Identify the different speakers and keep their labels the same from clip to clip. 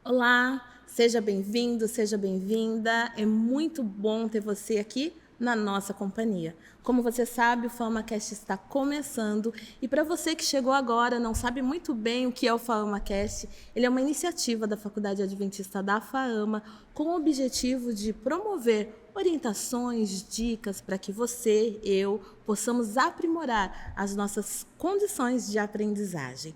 Speaker 1: Olá, seja bem-vindo, seja bem-vinda. É muito bom ter você aqui na nossa companhia. Como você sabe, o FamaCast está começando e para você que chegou agora, não sabe muito bem o que é o FamaCast, ele é uma iniciativa da Faculdade Adventista da FAAMA com o objetivo de promover orientações, dicas para que você, eu, possamos aprimorar as nossas condições de aprendizagem.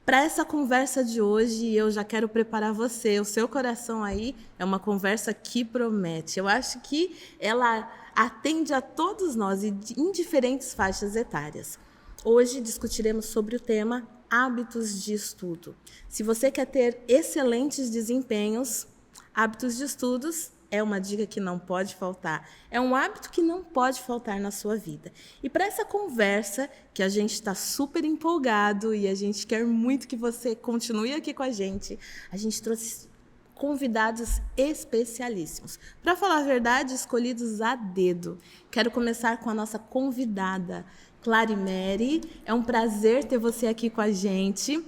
Speaker 1: Para essa conversa de hoje, eu já quero preparar você, o seu coração aí, é uma conversa que promete. Eu acho que ela atende a todos nós em diferentes faixas etárias. Hoje discutiremos sobre o tema hábitos de estudo. Se você quer ter excelentes desempenhos, hábitos de estudos é uma dica que não pode faltar. É um hábito que não pode faltar na sua vida. E para essa conversa, que a gente está super empolgado e a gente quer muito que você continue aqui com a gente trouxe convidados especialíssimos. Para falar a verdade, escolhidos a dedo. Quero começar com a nossa convidada, Clarimere. É um prazer ter você aqui com a gente.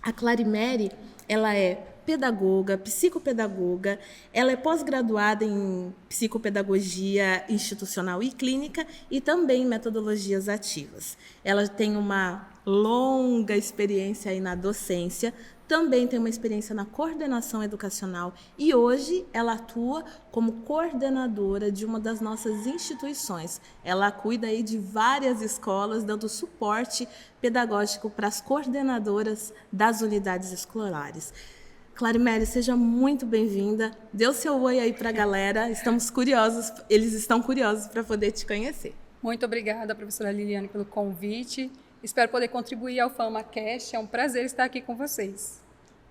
Speaker 1: A Clarimere, ela é pedagoga, psicopedagoga, ela é pós-graduada em psicopedagogia institucional e clínica e também em metodologias ativas. Ela tem uma longa experiência aí na docência, também tem uma experiência na coordenação educacional e hoje ela atua como coordenadora de uma das nossas instituições. Ela cuida aí de várias escolas, dando suporte pedagógico para as coordenadoras das unidades escolares. Clarimere, seja muito bem-vinda. Dê o seu oi aí para a galera. Estamos curiosos, eles estão curiosos para poder te conhecer.
Speaker 2: Muito obrigada, professora Liliane, pelo convite. Espero poder contribuir ao FamaCast. É um prazer estar aqui com vocês.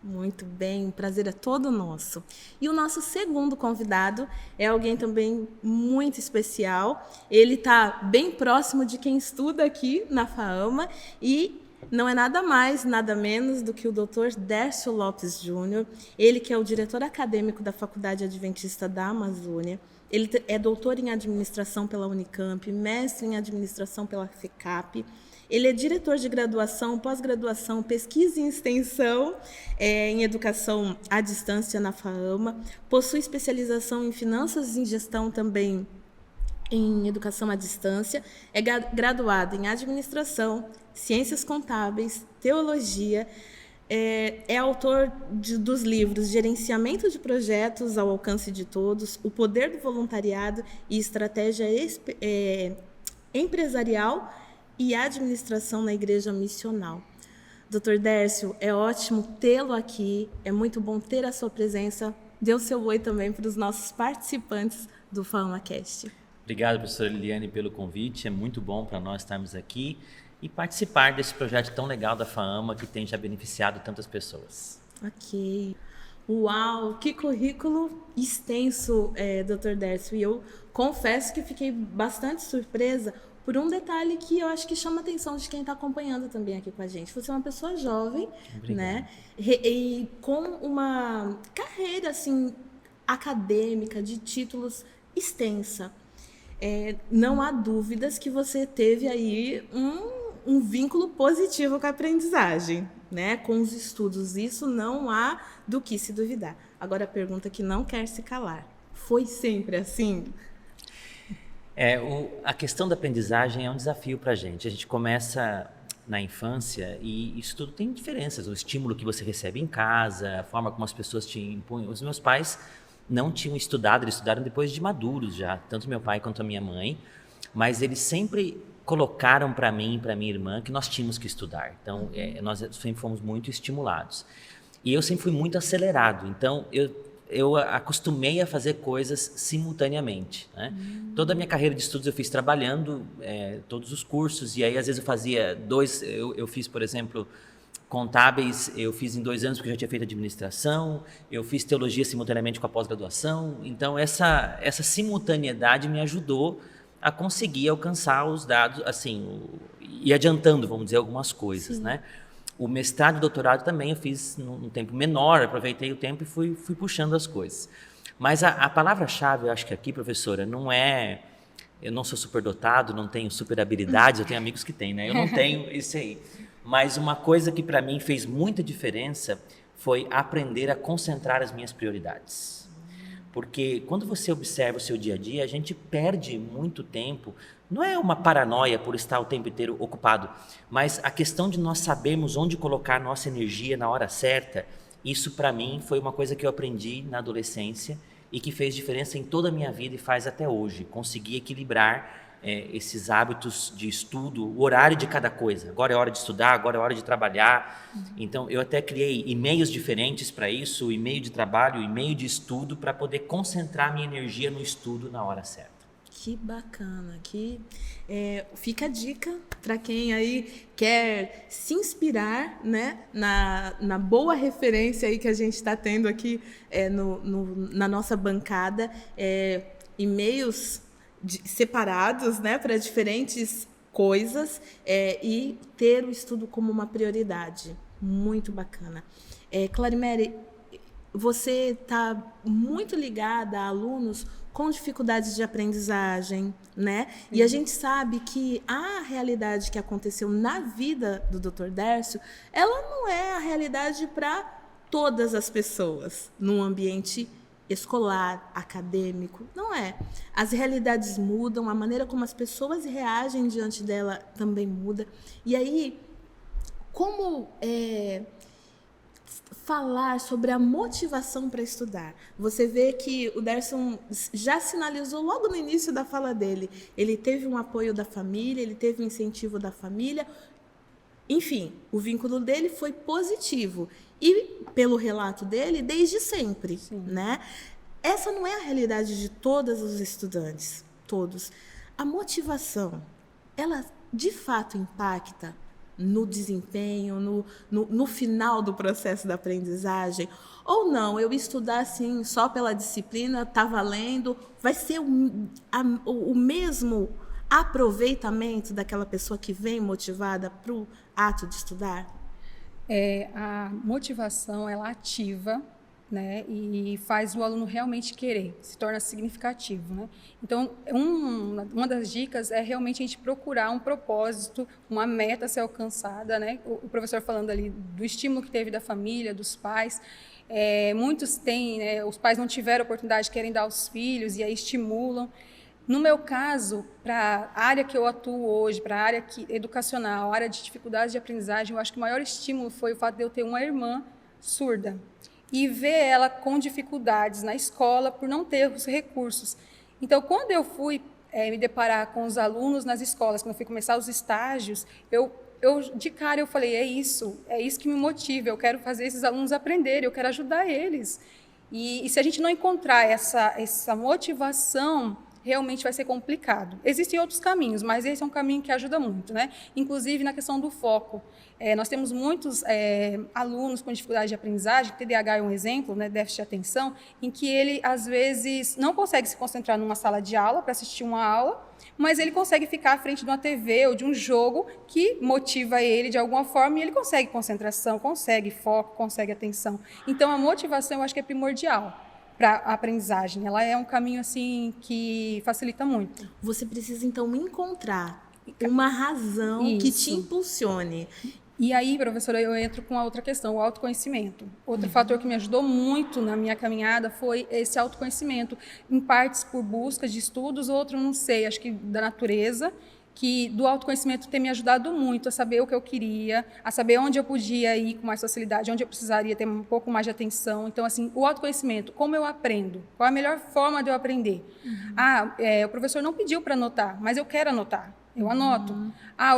Speaker 1: Muito bem, o prazer é todo nosso. E o nosso segundo convidado é alguém também muito especial. Ele está bem próximo de quem estuda aqui na FAAMA e não é nada mais, nada menos do que o Dr. Dércio Lopes Júnior, ele que é o diretor acadêmico da Faculdade Adventista da Amazônia. Ele é doutor em administração pela Unicamp, mestre em administração pela FECAP. Ele é diretor de graduação, pós-graduação, pesquisa e extensão em educação à distância na FAAMA. Possui especialização em finanças e em gestão também em educação à distância, é graduado em administração, ciências contábeis, teologia, é autor dos livros Gerenciamento de Projetos ao Alcance de Todos, O Poder do Voluntariado e Estratégia Empresarial e Administração na Igreja Missional. Dr. Dércio, é ótimo tê-lo aqui, é muito bom ter a sua presença. Dê o seu oi também para os nossos participantes do FamaCast.
Speaker 3: Obrigado, professora Liliane, pelo convite. É muito bom para nós estarmos aqui e participar desse projeto tão legal da FAAMA que tem já beneficiado tantas pessoas.
Speaker 1: Ok. Uau, que currículo extenso, Dr. Dércio. E eu confesso que fiquei bastante surpresa por um detalhe que eu acho que chama a atenção de quem está acompanhando também aqui com a gente. Você é uma pessoa jovem, né? E com uma carreira assim, acadêmica, de títulos extensa. Não há dúvidas que você teve aí um vínculo positivo com a aprendizagem, né? Com os estudos. Isso não há do que se duvidar. Agora, a pergunta que não quer se calar. Foi sempre assim?
Speaker 3: A questão da aprendizagem é um desafio para a gente. A gente começa na infância e isso tudo tem diferenças. O estímulo que você recebe em casa, a forma como as pessoas te impõem. Os meus pais não tinham estudado, eles estudaram depois de maduros já, tanto meu pai quanto a minha mãe, mas eles sempre colocaram para mim e para minha irmã que nós tínhamos que estudar. Então, nós sempre fomos muito estimulados. E eu sempre fui muito acelerado, então eu acostumei a fazer coisas simultaneamente, né? Toda a minha carreira de estudos eu fiz trabalhando, todos os cursos, e aí às vezes eu fazia eu fiz, por exemplo, contábeis, eu fiz em 2 anos porque eu já tinha feito administração, eu fiz teologia simultaneamente com a pós-graduação, então essa simultaneidade me ajudou a conseguir alcançar os dados, assim, e adiantando, vamos dizer, algumas coisas, né? O mestrado e doutorado também eu fiz num tempo menor, aproveitei o tempo e fui puxando as coisas. Mas a palavra-chave, eu acho que aqui, professora, não é... Eu não sou superdotado, não tenho super habilidades, eu tenho amigos que têm, né? Eu não tenho isso aí. Mas uma coisa que para mim fez muita diferença foi aprender a concentrar as minhas prioridades. Porque quando você observa o seu dia a dia, a gente perde muito tempo. Não é uma paranoia por estar o tempo inteiro ocupado, mas a questão de nós sabermos onde colocar nossa energia na hora certa, isso para mim foi uma coisa que eu aprendi na adolescência e que fez diferença em toda a minha vida e faz até hoje. Conseguir equilibrar esses hábitos de estudo, o horário de cada coisa. Agora é hora de estudar, agora é hora de trabalhar. Então, eu até criei e-mails diferentes para isso, e-mail de trabalho, e-mail de estudo, para poder concentrar minha energia no estudo na hora certa.
Speaker 1: Que bacana, fica a dica para quem aí quer se inspirar, né, na boa referência aí que a gente está tendo aqui na nossa bancada, e-mails separados, né, para diferentes coisas, e ter o estudo como uma prioridade. Muito bacana. Clarimere, você está muito ligada a alunos com dificuldades de aprendizagem, né? E a gente sabe que a realidade que aconteceu na vida do Dr. Dércio, ela não é a realidade para todas as pessoas num ambiente escolar, acadêmico, não é. As realidades mudam, a maneira como as pessoas reagem diante dela também muda. E aí, como falar sobre a motivação para estudar? Você vê que o Dércio já sinalizou logo no início da fala dele. Ele teve um apoio da família, ele teve um incentivo da família. Enfim, o vínculo dele foi positivo. E, pelo relato dele, desde sempre. Né? Essa não é a realidade de todos os estudantes, todos. A motivação, ela de fato impacta no desempenho, no final do processo da aprendizagem? Ou não, eu estudar assim só pela disciplina, está valendo, vai ser o mesmo aproveitamento daquela pessoa que vem motivada para o ato de estudar?
Speaker 2: A motivação, ela ativa, né, e faz o aluno realmente querer, se torna significativo, né? Então, uma das dicas é realmente a gente procurar um propósito, uma meta a ser alcançada, né? O professor falando ali do estímulo que teve da família, dos pais, muitos têm, né, os pais não tiveram oportunidade, querem dar aos filhos e aí estimulam. No meu caso, para a área que eu atuo hoje, para a área educacional, a área de dificuldades de aprendizagem, eu acho que o maior estímulo foi o fato de eu ter uma irmã surda e ver ela com dificuldades na escola por não ter os recursos. Então, quando eu fui me deparar com os alunos nas escolas, quando eu fui começar os estágios, de cara eu falei, é isso que me motiva, eu quero fazer esses alunos aprenderem, eu quero ajudar eles. E se a gente não encontrar essa motivação, realmente vai ser complicado. Existem outros caminhos, mas esse é um caminho que ajuda muito, né? Inclusive na questão do foco. Nós temos muitos alunos com dificuldade de aprendizagem, TDAH é um exemplo, né, déficit de atenção, em que ele, às vezes, não consegue se concentrar numa sala de aula para assistir uma aula, mas ele consegue ficar à frente de uma TV ou de um jogo que motiva ele de alguma forma e ele consegue concentração, consegue foco, consegue atenção. Então, a motivação eu acho que é primordial para a aprendizagem. Ela é um caminho assim que facilita muito.
Speaker 1: Você precisa, então, encontrar uma razão que te impulsione.
Speaker 2: E aí, professora, eu entro com a outra questão, o autoconhecimento. Outro fator que me ajudou muito na minha caminhada foi esse autoconhecimento, em partes por busca de estudos, outro não sei, acho que da natureza, que do autoconhecimento tem me ajudado muito a saber o que eu queria, a saber onde eu podia ir com mais facilidade, onde eu precisaria ter um pouco mais de atenção. Então, assim, o autoconhecimento, como eu aprendo? Qual a melhor forma de eu aprender? O professor não pediu para anotar, mas eu quero anotar. Eu anoto.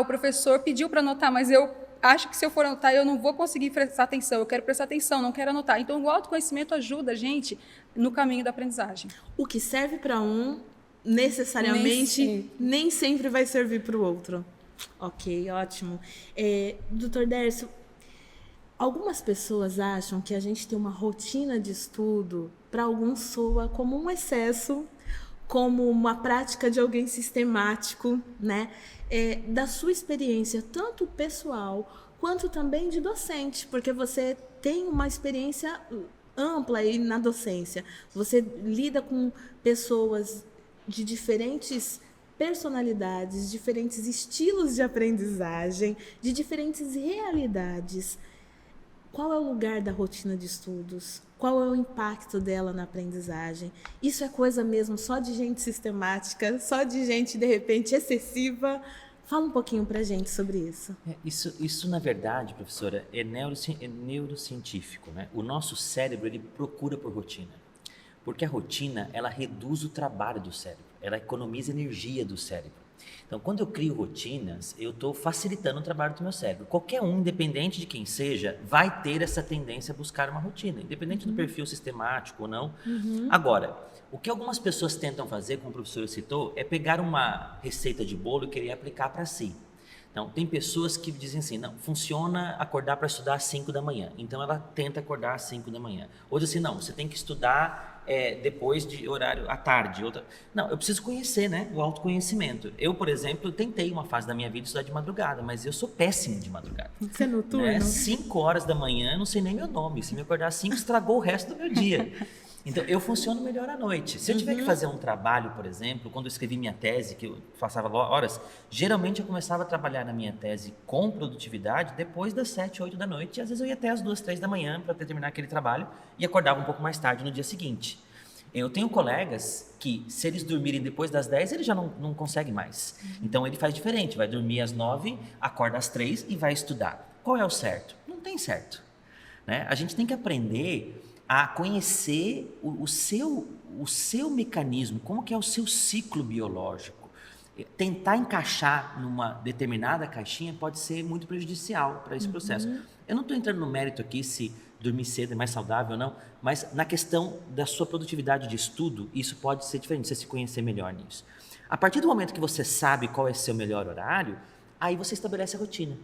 Speaker 2: O professor pediu para anotar, mas eu acho que se eu for anotar, eu não vou conseguir prestar atenção. Eu quero prestar atenção, não quero anotar. Então, o autoconhecimento ajuda a gente no caminho da aprendizagem.
Speaker 1: O que serve para um, necessariamente, nem sempre vai servir para o outro. Ok, ótimo. Dr. Dércio, algumas pessoas acham que a gente tem uma rotina de estudo, para alguns soa como um excesso, como uma prática de alguém sistemático, né? Da sua experiência, tanto pessoal, quanto também de docente, porque você tem uma experiência ampla aí na docência. Você lida com pessoas de diferentes personalidades, diferentes estilos de aprendizagem, de diferentes realidades. Qual é o lugar da rotina de estudos? Qual é o impacto dela na aprendizagem? Isso é coisa mesmo só de gente sistemática, só de gente, de repente, excessiva? Fala um pouquinho pra gente sobre isso.
Speaker 3: Isso na verdade, professora, é neurocientífico, né? O nosso cérebro, ele procura por rotina. Porque a rotina, ela reduz o trabalho do cérebro, ela economiza energia do cérebro. Então, quando eu crio rotinas, eu estou facilitando o trabalho do meu cérebro. Qualquer um, independente de quem seja, vai ter essa tendência a buscar uma rotina, independente do perfil sistemático ou não. Agora, o que algumas pessoas tentam fazer, como o professor citou, é pegar uma receita de bolo e querer aplicar para si. Então, tem pessoas que dizem assim, não, funciona acordar para estudar às 5 da manhã. Então, ela tenta acordar às 5 da manhã. Ou diz assim, não, você tem que estudar depois de horário à tarde. Não, eu preciso conhecer, né, o autoconhecimento. Eu, por exemplo, tentei uma fase da minha vida estudar de madrugada, mas eu sou péssimo de madrugada.
Speaker 1: Você é noturno?
Speaker 3: Né? 5 horas da manhã, eu não sei nem meu nome. Se me acordar às 5, estragou o resto do meu dia. Então, eu funciono melhor à noite. Se eu tiver que fazer um trabalho, por exemplo, quando eu escrevi minha tese, que eu passava horas, geralmente eu começava a trabalhar na minha tese com produtividade depois das 7, 8 da noite, e às vezes eu ia até as 2, 3 da manhã para terminar aquele trabalho e acordava um pouco mais tarde no dia seguinte. Eu tenho colegas que, se eles dormirem depois das 10, ele já não consegue mais. Então, ele faz diferente, vai dormir às 9, acorda às 3 e vai estudar. Qual é o certo? Não tem certo. Né? A gente tem que aprender a conhecer o seu mecanismo, como que é o seu ciclo biológico. Tentar encaixar numa determinada caixinha pode ser muito prejudicial para esse processo. Eu não estou entrando no mérito aqui se dormir cedo é mais saudável ou não, mas na questão da sua produtividade de estudo, isso pode ser diferente, você se conhecer melhor nisso. A partir do momento que você sabe qual é o seu melhor horário, aí você estabelece a rotina.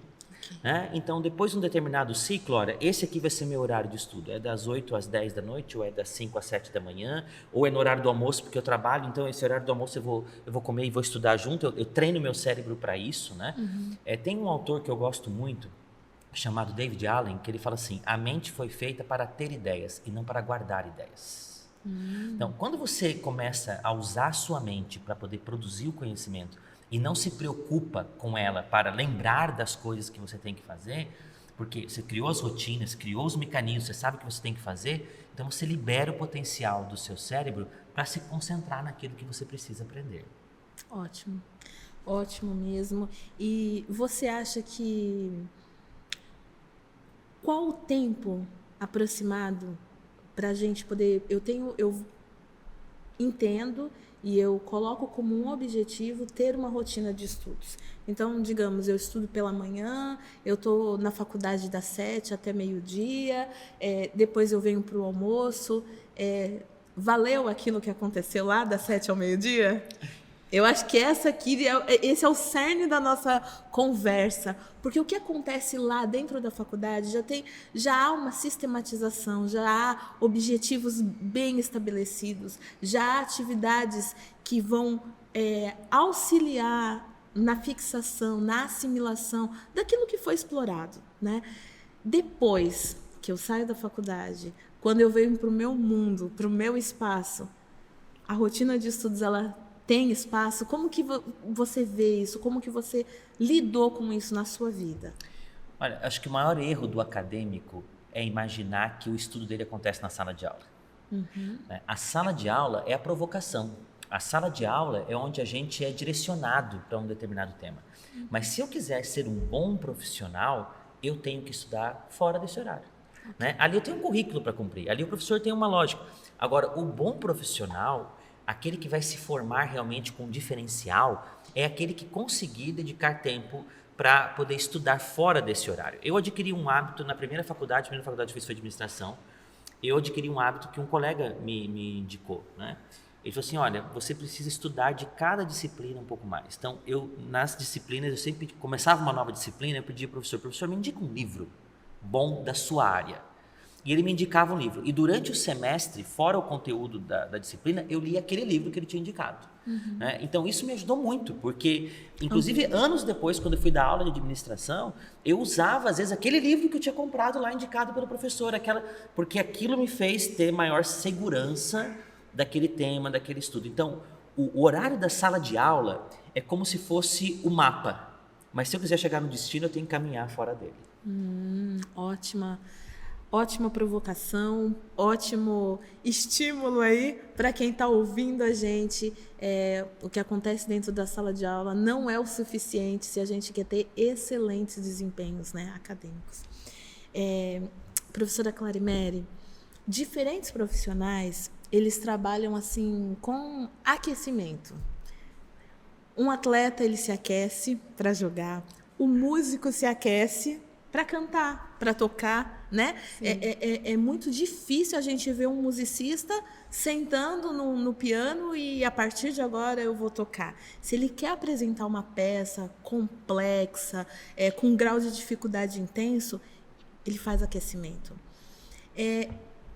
Speaker 3: Né? Então, depois de um determinado ciclo, olha, esse aqui vai ser meu horário de estudo, é das 8 às 10 da noite, ou é das 5 às 7 da manhã, ou é no horário do almoço, porque eu trabalho, então esse horário do almoço eu vou comer e vou estudar junto, eu treino meu cérebro para isso. Né? Tem um autor que eu gosto muito, chamado David Allen, que ele fala assim, a mente foi feita para ter ideias e não para guardar ideias. Então, quando você começa a usar a sua mente para poder produzir o conhecimento, e não se preocupa com ela para lembrar das coisas que você tem que fazer, porque você criou as rotinas, criou os mecanismos, você sabe o que você tem que fazer, então você libera o potencial do seu cérebro para se concentrar naquilo que você precisa aprender.
Speaker 1: Ótimo, ótimo mesmo. E você acha que qual o tempo aproximado para a gente poder... Eu entendo e eu coloco como um objetivo ter uma rotina de estudos. Então, digamos, eu estudo pela manhã, eu estou na faculdade das 7 até meio-dia, depois eu venho para o almoço. Valeu aquilo que aconteceu lá das 7 ao meio-dia? Eu acho que esse é o cerne da nossa conversa, porque o que acontece lá dentro da faculdade já há uma sistematização, já há objetivos bem estabelecidos, já há atividades que vão auxiliar na fixação, na assimilação daquilo que foi explorado, né? Depois que eu saio da faculdade, quando eu venho para o meu mundo, para o meu espaço, a rotina de estudos, ela tem espaço? Como que você vê isso? Como que você lidou com isso na sua vida?
Speaker 3: Olha, acho que o maior erro do acadêmico é imaginar que o estudo dele acontece na sala de aula. Né? A sala de aula é a provocação. A sala de aula é onde a gente é direcionado para um determinado tema. Mas se eu quiser ser um bom profissional, eu tenho que estudar fora desse horário. Né? Ali eu tenho um currículo para cumprir. Ali o professor tem uma lógica. Agora, o bom profissional... Aquele que vai se formar realmente com diferencial é aquele que conseguir dedicar tempo para poder estudar fora desse horário. Eu adquiri um hábito na primeira faculdade que eu fiz foi administração, eu adquiri um hábito que um colega me indicou. Né? Ele falou assim, olha, você precisa estudar de cada disciplina um pouco mais. Então, nas disciplinas, eu sempre começava uma nova disciplina, eu pedia ao professor, me indica um livro bom da sua área. E ele me indicava um livro. E durante o semestre, fora o conteúdo da disciplina, eu li aquele livro que ele tinha indicado. Né? Então, isso me ajudou muito, porque, inclusive, anos depois, quando eu fui dar aula de administração, eu usava, às vezes, aquele livro que eu tinha comprado lá, indicado pelo professor, porque aquilo me fez ter maior segurança daquele tema, daquele estudo. Então, o horário da sala de aula é como se fosse o mapa. Mas se eu quiser chegar no destino, eu tenho que caminhar fora dele.
Speaker 1: Ótima ótima provocação, ótimo estímulo aí para quem está ouvindo a gente. O que acontece dentro da sala de aula não é o suficiente se a gente quer ter excelentes desempenhos, né, acadêmicos. Professora Clarimere, diferentes profissionais, eles trabalham assim com aquecimento. Um atleta, ele se aquece para jogar, o músico se aquece para cantar, para tocar, né? É muito difícil a gente ver um musicista sentando no piano e a partir de agora eu vou tocar. Se ele quer apresentar uma peça complexa, com um grau de dificuldade intenso, ele faz aquecimento.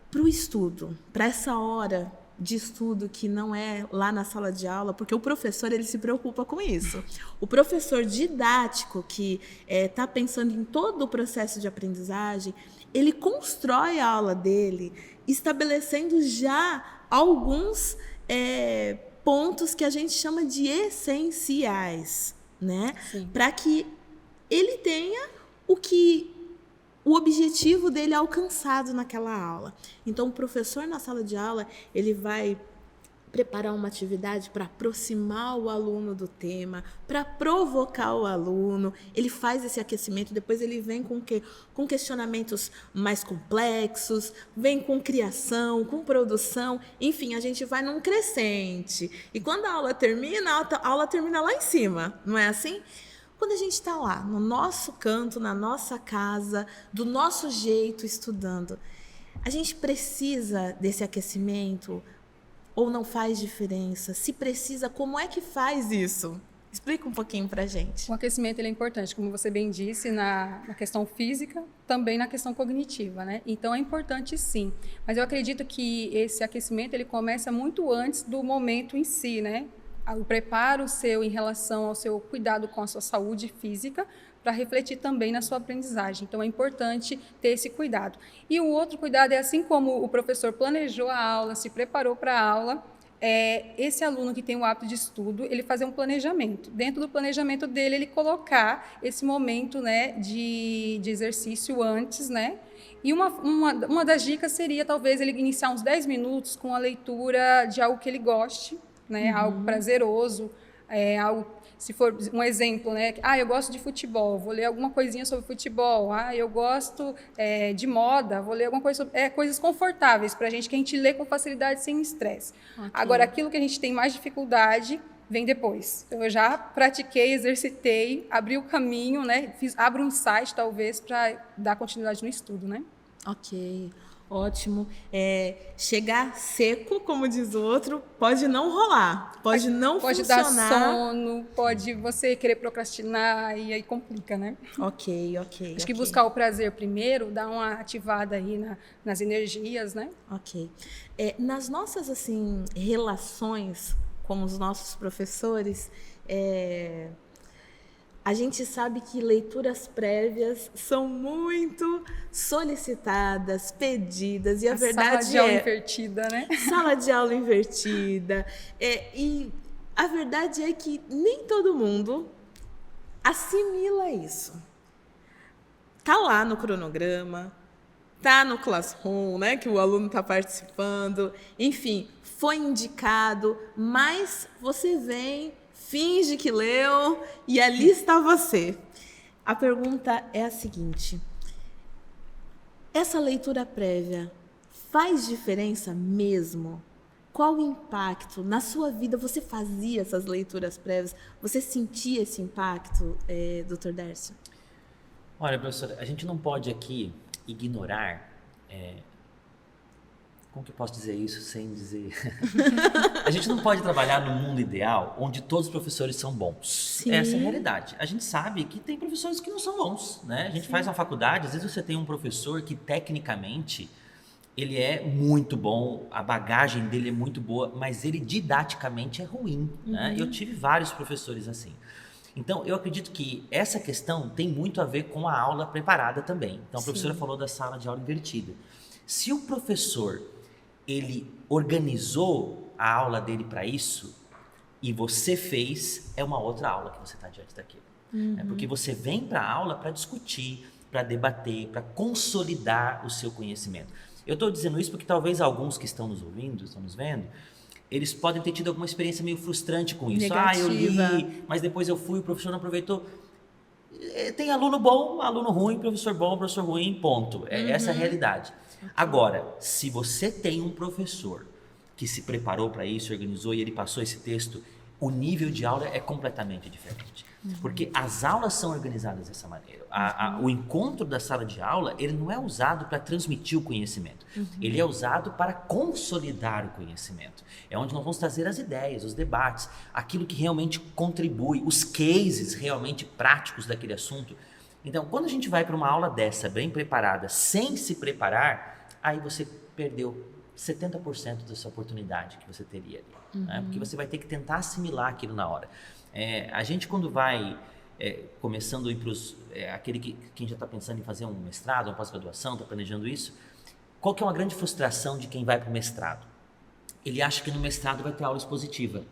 Speaker 1: Para o estudo, para essa hora de estudo que não é lá na sala de aula, porque o professor ele se preocupa com isso. O professor didático que está pensando em todo o processo de aprendizagem, ele constrói a aula dele estabelecendo já alguns pontos que a gente chama de essenciais, né? Para que ele tenha o objetivo dele é alcançado naquela aula. Então, o professor na sala de aula, ele vai preparar uma atividade para aproximar o aluno do tema, para provocar o aluno. Ele faz esse aquecimento, depois ele vem com questionamentos mais complexos, vem com criação, com produção. Enfim, a gente vai num crescente. E quando a aula termina lá em cima, não é assim? Quando a gente está lá, no nosso canto, na nossa casa, do nosso jeito, estudando, a gente precisa desse aquecimento ou não faz diferença? Se precisa, como é que faz isso? Explica um pouquinho para a gente.
Speaker 2: O aquecimento ele é importante, como você bem disse, na questão física, também na questão cognitiva, né? Então, é importante sim. Mas eu acredito que esse aquecimento ele começa muito antes do momento em si, né? O preparo seu em relação ao seu cuidado com a sua saúde física para refletir também na sua aprendizagem. Então, é importante ter esse cuidado. E o outro cuidado é assim como o professor planejou a aula, se preparou para a aula, esse aluno que tem o hábito de estudo, ele fazer um planejamento. Dentro do planejamento dele, ele colocar esse momento, né, de exercício antes, né? E uma das dicas seria, talvez, ele iniciar uns 10 minutos com a leitura de algo que ele goste, né? Algo prazeroso, algo, se for um exemplo, né? Eu gosto de futebol, vou ler alguma coisinha sobre futebol. Eu gosto de moda, vou ler alguma coisa sobre... coisas confortáveis para a gente, que a gente lê com facilidade, sem estresse. Okay. Agora, aquilo que a gente tem mais dificuldade vem depois. Então, eu já pratiquei, exercitei, abri o caminho, né? Abro um site, talvez, para dar continuidade no estudo, né?
Speaker 1: Ok. Ótimo. Chegar seco, como diz o outro, pode não rolar, pode não funcionar.
Speaker 2: Pode dar sono, pode você querer procrastinar e aí complica, né?
Speaker 1: Ok.
Speaker 2: Acho que buscar o prazer primeiro, dar uma ativada aí nas energias, né?
Speaker 1: Ok. Nas nossas, assim, relações com os nossos professores, a gente sabe que leituras prévias são muito solicitadas, pedidas, e a verdade
Speaker 2: sala de aula invertida, né?
Speaker 1: Sala de aula invertida. E a verdade é que nem todo mundo assimila isso. Tá lá no cronograma, tá no Classroom, né, que o aluno está participando, enfim, foi indicado, mas você vem, finge que leu e ali está você. A pergunta é a seguinte: essa leitura prévia faz diferença mesmo? Qual o impacto? Na sua vida, você fazia essas leituras prévias? Você sentia esse impacto, Dr. Dércio?
Speaker 3: Olha, professora, a gente não pode aqui ignorar... Como que eu posso dizer isso sem dizer... A gente não pode trabalhar no mundo ideal onde todos os professores são bons. Sim. Essa é a realidade. A gente sabe que tem professores que não são bons, né? A gente faz uma faculdade, às vezes você tem um professor que tecnicamente ele é muito bom, a bagagem dele é muito boa, mas ele didaticamente é ruim, né? Eu tive vários professores assim. Então, eu acredito que essa questão tem muito a ver com a aula preparada também. Então, a professora falou da sala de aula invertida. Se o professor ele organizou a aula dele para isso e você fez, é uma outra aula que você está diante daquilo. Porque você vem para a aula para discutir, para debater, para consolidar o seu conhecimento. Eu estou dizendo isso porque talvez alguns que estão nos ouvindo, estão nos vendo, eles podem ter tido alguma experiência meio frustrante com isso.
Speaker 1: Negativa.
Speaker 3: Eu li, mas depois eu fui, o professor não aproveitou. Tem aluno bom, aluno ruim, professor bom, professor ruim, ponto. Essa é a realidade. Agora, se você tem um professor que se preparou para isso, organizou e ele passou esse texto, o nível de aula é completamente diferente. Porque as aulas são organizadas dessa maneira. O encontro da sala de aula, ele não é usado para transmitir o conhecimento. Ele é usado para consolidar o conhecimento. É onde nós vamos trazer as ideias, os debates, aquilo que realmente contribui, os cases realmente práticos daquele assunto. Então, quando a gente vai para uma aula dessa, bem preparada, sem se preparar, aí você perdeu 70% dessa oportunidade que você teria ali. Né? Porque você vai ter que tentar assimilar aquilo na hora. A gente, quando vai começando a ir para quem já está pensando em fazer um mestrado, uma pós-graduação, está planejando isso, qual que é uma grande frustração de quem vai para o mestrado? Ele acha que no mestrado vai ter aula expositiva,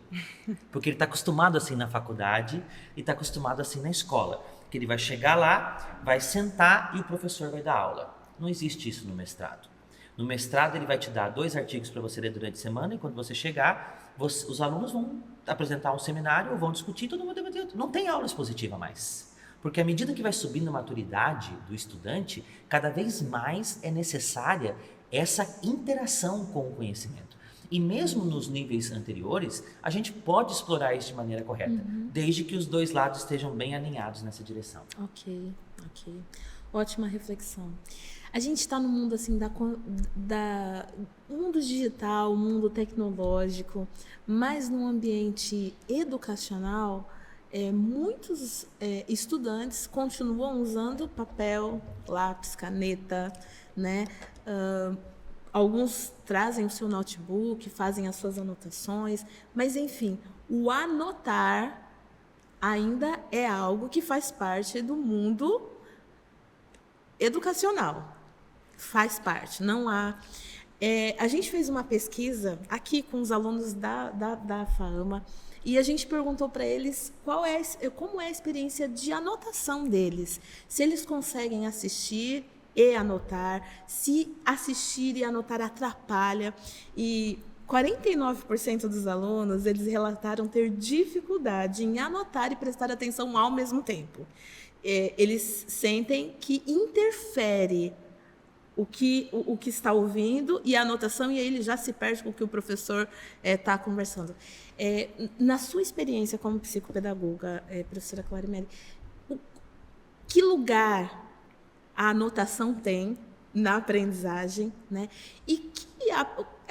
Speaker 3: porque ele está acostumado assim na faculdade e está acostumado assim na escola, que ele vai chegar lá, vai sentar e o professor vai dar aula. Não existe isso no mestrado. No mestrado, ele vai te dar 2 artigos para você ler durante a semana e quando você chegar, os alunos vão apresentar um seminário ou vão discutir, todo mundo debater. Não tem aula expositiva mais. Porque à medida que vai subindo a maturidade do estudante, cada vez mais é necessária essa interação com o conhecimento. E mesmo nos níveis anteriores, a gente pode explorar isso de maneira correta, desde que os 2 lados estejam bem alinhados nessa direção.
Speaker 1: Ok. Ótima reflexão. A gente está no mundo assim mundo digital, mundo tecnológico, mas no ambiente educacional, muitos estudantes continuam usando papel, lápis, caneta, né? Alguns trazem o seu notebook, fazem as suas anotações, mas enfim, o anotar ainda é algo que faz parte do mundo educacional. Faz parte, não há... a gente fez uma pesquisa aqui com os alunos da FAAMA e a gente perguntou para eles como é a experiência de anotação deles. Se eles conseguem assistir e anotar, se assistir e anotar atrapalha. E 49% dos alunos, eles relataram ter dificuldade em anotar e prestar atenção ao mesmo tempo. Eles sentem que interfere o que está ouvindo e a anotação, e aí ele já se perde com o que o professor está conversando. Na sua experiência como psicopedagoga, professora Clarimele, que lugar a anotação tem na aprendizagem, né? E que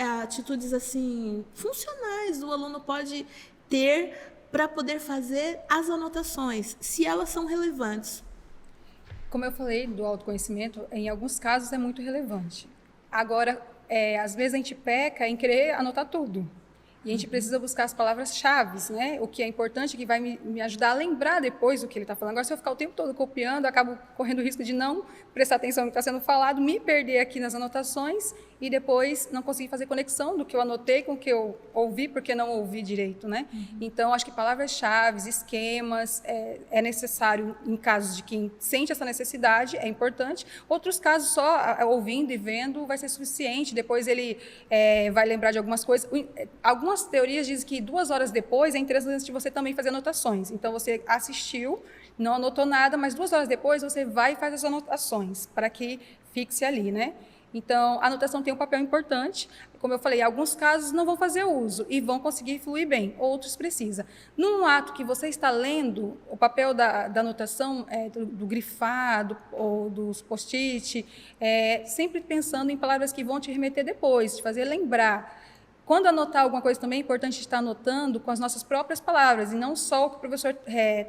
Speaker 1: atitudes assim funcionais o aluno pode ter para poder fazer as anotações, se elas são relevantes?
Speaker 2: Como eu falei do autoconhecimento, em alguns casos é muito relevante. Agora, às vezes a gente peca em querer anotar tudo. E a gente precisa buscar as palavras-chave, né? O que é importante, que vai me ajudar a lembrar depois do que ele está falando. Agora, se eu ficar o tempo todo copiando, eu acabo correndo o risco de não prestar atenção no que está sendo falado, me perder aqui nas anotações e depois não conseguir fazer conexão do que eu anotei com o que eu ouvi, porque não ouvi direito, né? Então, acho que palavras-chave, esquemas, é necessário em casos de quem sente essa necessidade, é importante. Outros casos, só ouvindo e vendo vai ser suficiente. Depois ele vai lembrar de algumas coisas. Algumas teorias dizem que 2 horas depois é interessante você também fazer anotações. Então, você assistiu, não anotou nada, mas 2 horas depois você vai e faz as anotações, para que fixe ali, né? Então, a anotação tem um papel importante. Como eu falei, alguns casos não vão fazer uso e vão conseguir fluir bem, outros precisam. Num ato que você está lendo, o papel da anotação, do grifado ou dos post-it, sempre pensando em palavras que vão te remeter depois, te fazer lembrar. Quando anotar alguma coisa também é importante estar anotando com as nossas próprias palavras e não só o que o professor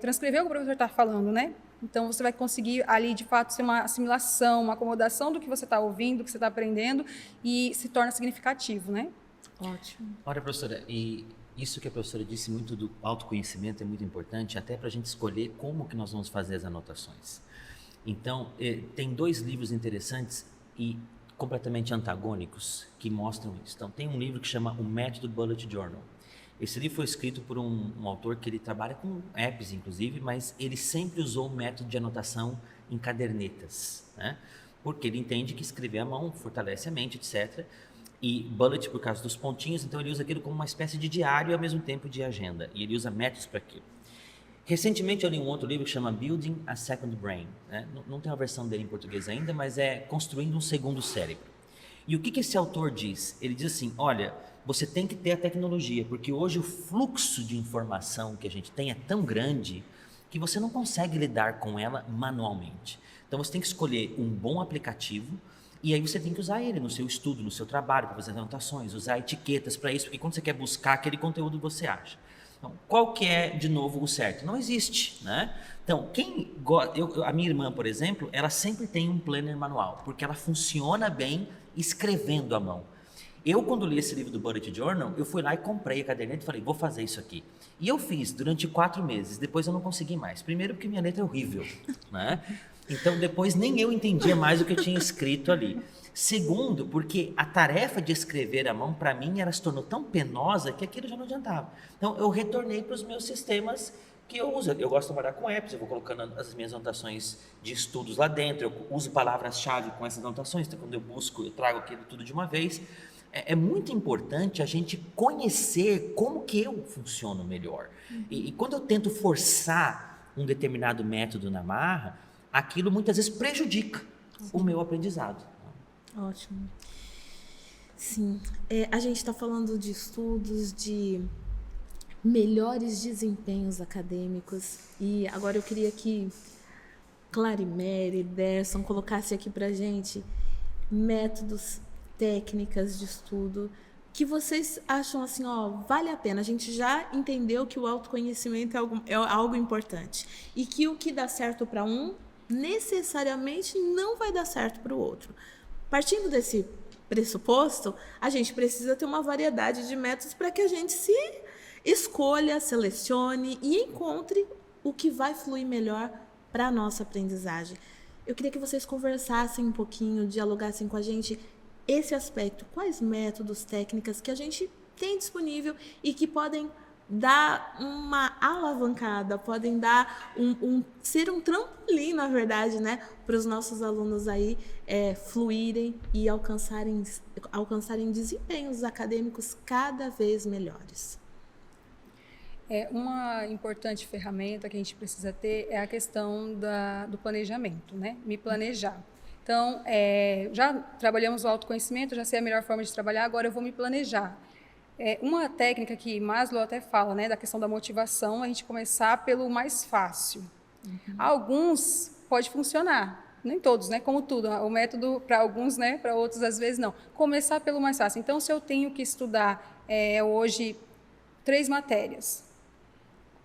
Speaker 2: transcreveu o que o professor está falando, né? Então, você vai conseguir ali, de fato, ser uma assimilação, uma acomodação do que você está ouvindo, do que você está aprendendo e se torna significativo, né?
Speaker 1: Ótimo.
Speaker 3: Olha, professora, e isso que a professora disse muito do autoconhecimento é muito importante, até para a gente escolher como que nós vamos fazer as anotações. Então, tem 2 livros interessantes e completamente antagônicos que mostram isso. Então, tem um livro que chama O Método Bullet Journal, Esse livro foi escrito por um autor que ele trabalha com apps, inclusive, mas ele sempre usou o método de anotação em cadernetas, né? Porque ele entende que escrever à mão fortalece a mente, etc. E bullet por causa dos pontinhos, então ele usa aquilo como uma espécie de diário e ao mesmo tempo de agenda. E ele usa métodos para aquilo. Recentemente eu li um outro livro que chama Building a Second Brain, né? Não tem uma versão dele em português ainda, mas é Construindo um Segundo Cérebro. E o que esse autor diz? Ele diz assim, olha, você tem que ter a tecnologia, porque hoje o fluxo de informação que a gente tem é tão grande que você não consegue lidar com ela manualmente. Então você tem que escolher um bom aplicativo e aí você tem que usar ele no seu estudo, no seu trabalho, para fazer anotações, usar etiquetas para isso, porque quando você quer buscar aquele conteúdo você acha. Então, qual que é, de novo, o certo? Não existe, né? Então, a minha irmã, por exemplo, ela sempre tem um planner manual, porque ela funciona bem escrevendo à mão. Eu, quando li esse livro do Bullet Journal, eu fui lá e comprei a caderneta e falei, vou fazer isso aqui. E eu fiz durante 4 meses, depois eu não consegui mais. Primeiro porque minha letra é horrível, né? Então, depois nem eu entendia mais o que eu tinha escrito ali. Segundo, porque a tarefa de escrever à mão, para mim, ela se tornou tão penosa que aquilo já não adiantava. Então, eu retornei para os meus sistemas que eu uso. Eu gosto de trabalhar com apps, eu vou colocando as minhas anotações de estudos lá dentro, eu uso palavras-chave com essas anotações, então quando eu busco, eu trago aquilo tudo de uma vez. É muito importante a gente conhecer como que eu funciono melhor. E quando eu tento forçar um determinado método na marra, aquilo muitas vezes prejudica o meu aprendizado.
Speaker 1: Ótimo. Sim, a gente está falando de estudos, de melhores desempenhos acadêmicos e agora eu queria que Clarimere, Derson colocasse aqui pra gente métodos, técnicas de estudo que vocês acham assim, ó, vale a pena. A gente já entendeu que o autoconhecimento é algo importante e que o que dá certo para um necessariamente não vai dar certo para o outro. Partindo desse pressuposto, a gente precisa ter uma variedade de métodos para que a gente se escolha, selecione e encontre o que vai fluir melhor para a nossa aprendizagem. Eu queria que vocês conversassem um pouquinho, dialogassem com a gente esse aspecto. Quais métodos, técnicas que a gente tem disponível e que podem dar uma alavancada, podem dar ser um trampolim, na verdade, né, para os nossos alunos aí fluírem e alcançarem desempenhos acadêmicos cada vez melhores.
Speaker 2: Uma importante ferramenta que a gente precisa ter é a questão do planejamento, né? Me planejar. Então, já trabalhamos o autoconhecimento, já sei a melhor forma de trabalhar, agora eu vou me planejar. Uma técnica que Maslow até fala, né, da questão da motivação, a gente começar pelo mais fácil. Alguns pode funcionar, nem todos, né, como tudo. O método para alguns, né, para outros às vezes não. Começar pelo mais fácil. Então, se eu tenho que estudar hoje 3 matérias,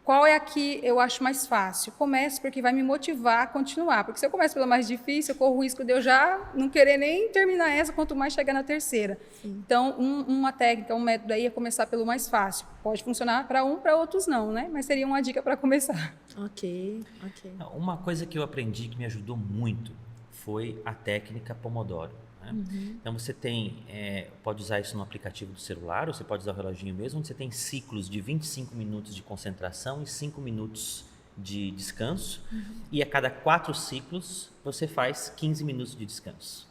Speaker 2: qual é a que eu acho mais fácil? Comece porque vai me motivar a continuar. Porque se eu começo pela mais difícil, eu corro o risco de eu já não querer nem terminar essa, quanto mais chegar na terceira. Sim. Então, uma técnica, um método aí é começar pelo mais fácil. Pode funcionar para para outros não, né? Mas seria uma dica para começar.
Speaker 1: Ok.
Speaker 3: Uma coisa que eu aprendi que me ajudou muito foi a técnica Pomodoro. Então você pode usar isso no aplicativo do celular, ou você pode usar o reloginho mesmo, onde você tem ciclos de 25 minutos de concentração e 5 minutos de descanso, e a cada 4 ciclos você faz 15 minutos de descanso.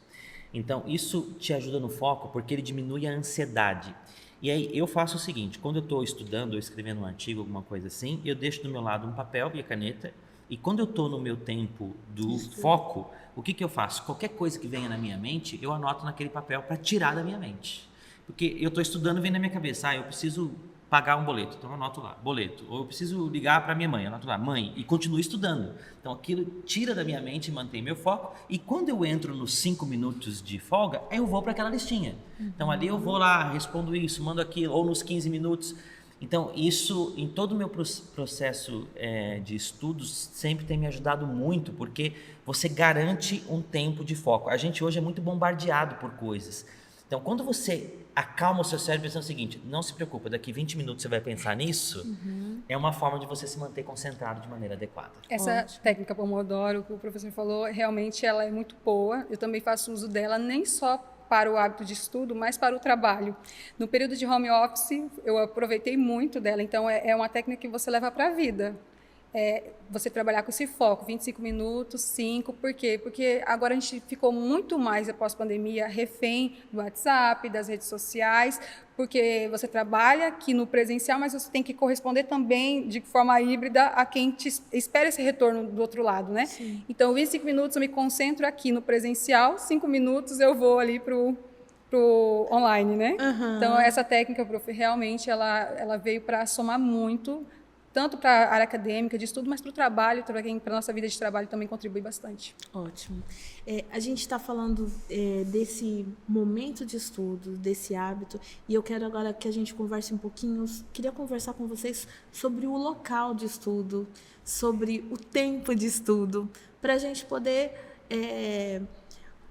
Speaker 3: Então isso te ajuda no foco porque ele diminui a ansiedade. E aí eu faço o seguinte, quando eu estou estudando ou escrevendo um artigo, alguma coisa assim, eu deixo do meu lado um papel e a caneta, e quando eu estou no meu tempo do foco, o que eu faço? Qualquer coisa que venha na minha mente, eu anoto naquele papel para tirar da minha mente. Porque eu estou estudando, vem na minha cabeça, eu preciso pagar um boleto, então eu anoto lá, boleto. Ou eu preciso ligar para minha mãe, eu anoto lá, mãe, e continuo estudando. Então aquilo tira da minha mente e mantém meu foco. E quando eu entro nos 5 minutos de folga, eu vou para aquela listinha. Então ali eu vou lá, respondo isso, mando aquilo, ou nos 15 minutos... Então, isso, em todo o meu processo de estudos, sempre tem me ajudado muito, porque você garante um tempo de foco. A gente hoje é muito bombardeado por coisas. Então, quando você acalma o seu cérebro pensando o seguinte, não se preocupa, daqui 20 minutos você vai pensar nisso, é uma forma de você se manter concentrado de maneira adequada.
Speaker 2: Essa técnica Pomodoro que o professor falou, realmente ela é muito boa. Eu também faço uso dela, nem só para o hábito de estudo, mas para o trabalho. No período de home office, eu aproveitei muito dela, então é uma técnica que você leva para a vida. Você trabalhar com esse foco, 25 minutos, 5, por quê? Porque agora a gente ficou muito mais, após a pandemia, refém do WhatsApp, das redes sociais, porque você trabalha aqui no presencial, mas você tem que corresponder também de forma híbrida a quem espera esse retorno do outro lado, né?
Speaker 1: Sim.
Speaker 2: Então, 25 minutos eu me concentro aqui no presencial, 5 minutos eu vou ali pro online, né?
Speaker 1: Uhum.
Speaker 2: Então, essa técnica, prof, realmente, ela veio para somar muito, tanto para a área acadêmica, de estudo, mas para o trabalho, para a nossa vida de trabalho também contribui bastante.
Speaker 1: Ótimo. A gente está falando desse momento de estudo, desse hábito, e eu quero agora que a gente converse um pouquinho, queria conversar com vocês sobre o local de estudo, sobre o tempo de estudo, para a gente poder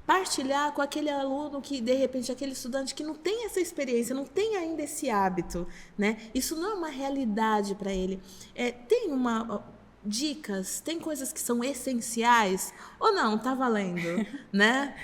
Speaker 1: partilhar com aquele aluno que, de repente, aquele estudante que não tem essa experiência, não tem ainda esse hábito, né? Isso não é uma realidade para ele. Tem dicas, tem coisas que são essenciais ou não? Tá valendo, né?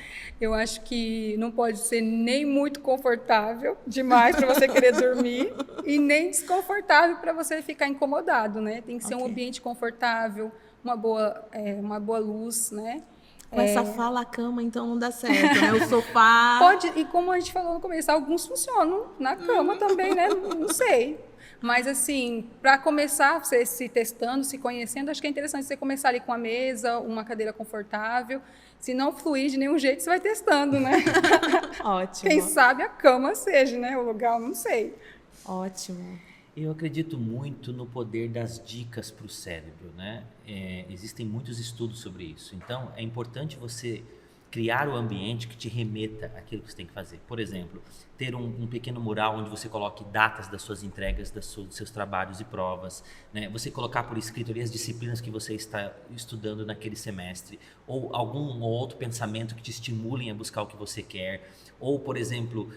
Speaker 2: Eu acho que não pode ser nem muito confortável demais para você querer dormir e nem desconfortável para você ficar incomodado, né? Tem que ser um ambiente confortável, uma boa luz, né?
Speaker 1: Com essa fala, a cama, então, não dá certo, né? O sofá...
Speaker 2: Pode, e como a gente falou no começo, alguns funcionam na cama também, né? Não sei. Mas, assim, para começar, você se testando, se conhecendo, acho que é interessante você começar ali com a mesa, uma cadeira confortável. Se não fluir de nenhum jeito, você vai testando, né?
Speaker 1: Ótimo.
Speaker 2: Quem sabe a cama seja, né? O lugar, não sei.
Speaker 1: Ótimo.
Speaker 3: Eu acredito muito no poder das dicas para o cérebro, né? Existem muitos estudos sobre isso. Então, é importante você criar o ambiente que te remeta àquilo que você tem que fazer. Por exemplo, ter um pequeno mural onde você coloque datas das suas entregas, dos seus trabalhos e provas, né? Você colocar por escrito ali as disciplinas que você está estudando naquele semestre, ou algum ou outro pensamento que te estimulem a buscar o que você quer, ou, por exemplo,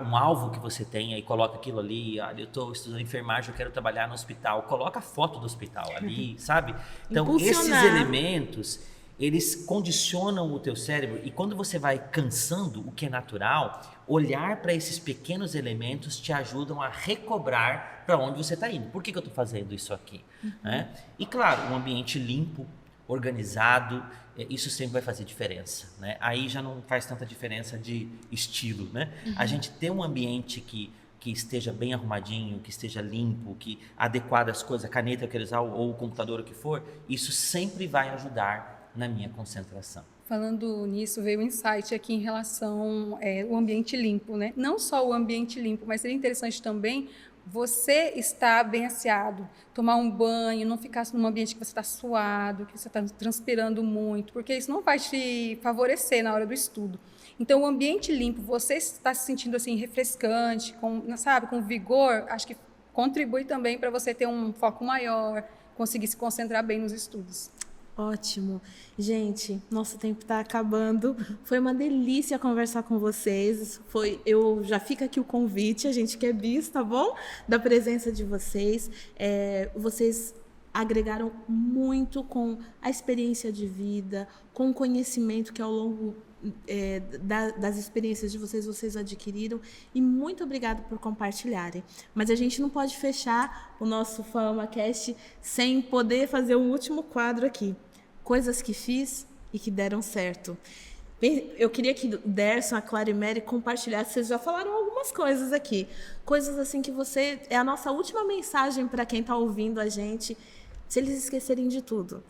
Speaker 3: um alvo que você tenha e coloca aquilo ali, eu estou estudando enfermagem, eu quero trabalhar no hospital, coloca a foto do hospital ali, sabe? Então, esses elementos, eles condicionam o teu cérebro, e quando você vai cansando, o que é natural, olhar para esses pequenos elementos te ajudam a recobrar para onde você está indo. Por que eu estou fazendo isso aqui? Né? E claro, um ambiente limpo, organizado, isso sempre vai fazer diferença, né? Aí já não faz tanta diferença de estilo, né? A gente ter um ambiente que esteja bem arrumadinho, que esteja limpo, que adequado às coisas, a caneta que eu quero usar ou o computador, o que for, isso sempre vai ajudar na minha concentração.
Speaker 2: Falando nisso, veio um insight aqui em relação ao ambiente limpo, né? Não só o ambiente limpo, mas seria interessante também você estar bem asseado, tomar um banho, não ficar num ambiente que você está suado, que você está transpirando muito, porque isso não vai te favorecer na hora do estudo. Então, o ambiente limpo, você está se sentindo assim refrescante, com vigor, acho que contribui também para você ter um foco maior, conseguir se concentrar bem nos estudos.
Speaker 1: Ótimo. Gente, nosso tempo está acabando. Foi uma delícia conversar com vocês. Eu já fica aqui o convite, a gente quer bis, tá bom? Da presença de vocês. Vocês agregaram muito com a experiência de vida, com o conhecimento que ao longo das experiências de vocês adquiriram, e muito obrigada por compartilharem. Mas a gente não pode fechar o nosso FamaCast sem poder fazer um último quadro aqui. Coisas que fiz e que deram certo. Eu queria que o Derson, a Clarimere compartilhassem. Vocês já falaram algumas coisas aqui. Coisas assim que é a nossa última mensagem para quem está ouvindo a gente, se eles esquecerem de tudo.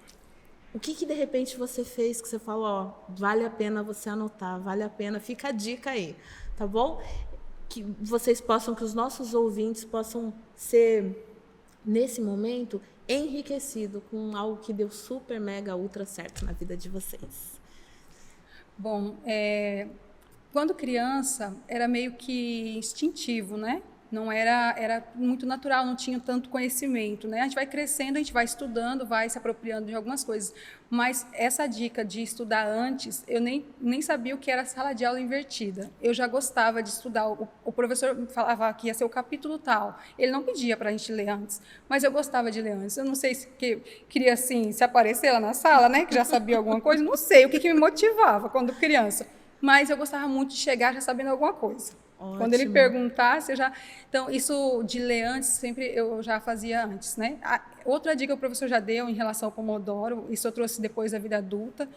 Speaker 1: O que de repente você fez que você falou, vale a pena você anotar, vale a pena, fica a dica aí, tá bom? Que os nossos ouvintes possam ser, nesse momento, enriquecido com algo que deu super, mega, ultra certo na vida de vocês.
Speaker 2: Bom, quando criança, era meio que instintivo, né? Não era muito natural, não tinha tanto conhecimento, né? A gente vai crescendo, a gente vai estudando, vai se apropriando de algumas coisas. Mas essa dica de estudar antes, eu nem sabia o que era sala de aula invertida. Eu já gostava de estudar. O professor falava que ia ser o capítulo tal. Ele não pedia para a gente ler antes, mas eu gostava de ler antes. Eu não sei se queria assim, se aparecer lá na sala, né? Que já sabia alguma coisa. Não sei o que me motivava quando criança. mas eu gostava muito de chegar já sabendo alguma coisa.
Speaker 1: Ótimo.
Speaker 2: Quando ele perguntasse, eu já... Então, isso de ler antes, sempre eu já fazia antes, né? Outra dica que o professor já deu em relação ao Pomodoro, isso eu trouxe depois da vida adulta,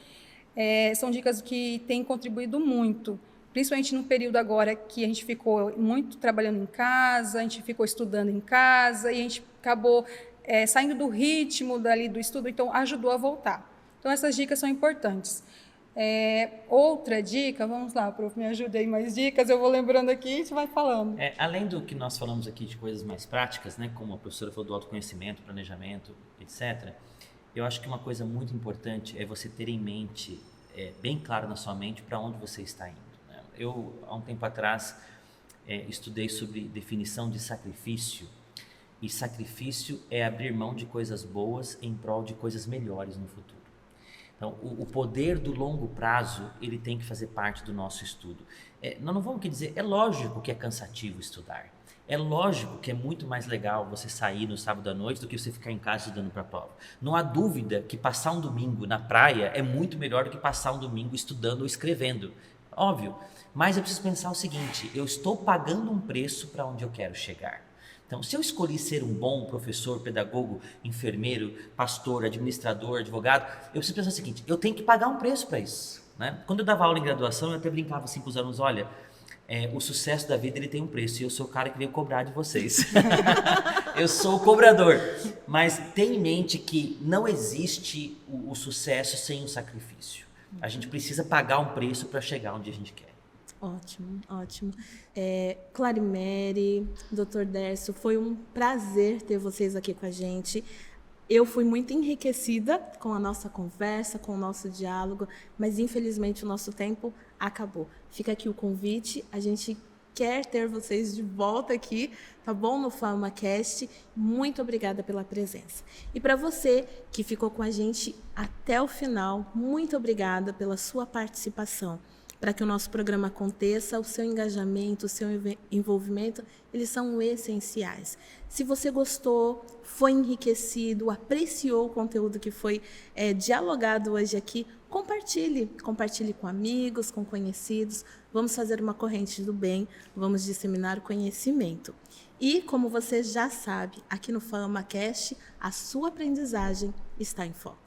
Speaker 2: são dicas que têm contribuído muito, principalmente no período agora que a gente ficou muito trabalhando em casa, a gente ficou estudando em casa, e a gente acabou saindo do ritmo dali do estudo, então ajudou a voltar. Então, essas dicas são importantes. Outra dica, vamos lá, prof, me ajuda aí mais dicas, eu vou lembrando aqui e a gente vai falando.
Speaker 3: Além do que nós falamos aqui de coisas mais práticas, né, como a professora falou do autoconhecimento, planejamento, etc., eu acho que uma coisa muito importante é você ter em mente, bem claro na sua mente, para onde você está indo. Né? Eu, há um tempo atrás, estudei sobre definição de sacrifício, e sacrifício é abrir mão de coisas boas em prol de coisas melhores no futuro. Então, o poder do longo prazo, ele tem que fazer parte do nosso estudo. Nós não vamos aqui dizer, é lógico que é cansativo estudar. É lógico que é muito mais legal você sair no sábado à noite do que você ficar em casa estudando para a prova. Não há dúvida que passar um domingo na praia é muito melhor do que passar um domingo estudando ou escrevendo. Óbvio, mas eu preciso pensar o seguinte, eu estou pagando um preço para onde eu quero chegar. Então, se eu escolhi ser um bom professor, pedagogo, enfermeiro, pastor, administrador, advogado, eu preciso pensar o seguinte, eu tenho que pagar um preço para isso. Né? Quando eu dava aula em graduação, eu até brincava assim com os alunos, olha, o sucesso da vida ele tem um preço e eu sou o cara que veio cobrar de vocês. Eu sou o cobrador. Mas tenha em mente que não existe o sucesso sem o sacrifício. A gente precisa pagar um preço para chegar onde a gente quer.
Speaker 1: Ótimo, ótimo. Clarimere, Dr. Dércio, foi um prazer ter vocês aqui com a gente. Eu fui muito enriquecida com a nossa conversa, com o nosso diálogo, mas infelizmente o nosso tempo acabou. Fica aqui o convite, a gente quer ter vocês de volta aqui, tá bom? No FamaCast. Muito obrigada pela presença. E para você que ficou com a gente até o final, muito obrigada pela sua participação. Para que o nosso programa aconteça, o seu engajamento, o seu envolvimento, eles são essenciais. Se você gostou, foi enriquecido, apreciou o conteúdo que foi dialogado hoje aqui, compartilhe com amigos, com conhecidos. Vamos fazer uma corrente do bem, vamos disseminar o conhecimento. E, como você já sabe, aqui no FamaCast, a sua aprendizagem está em foco.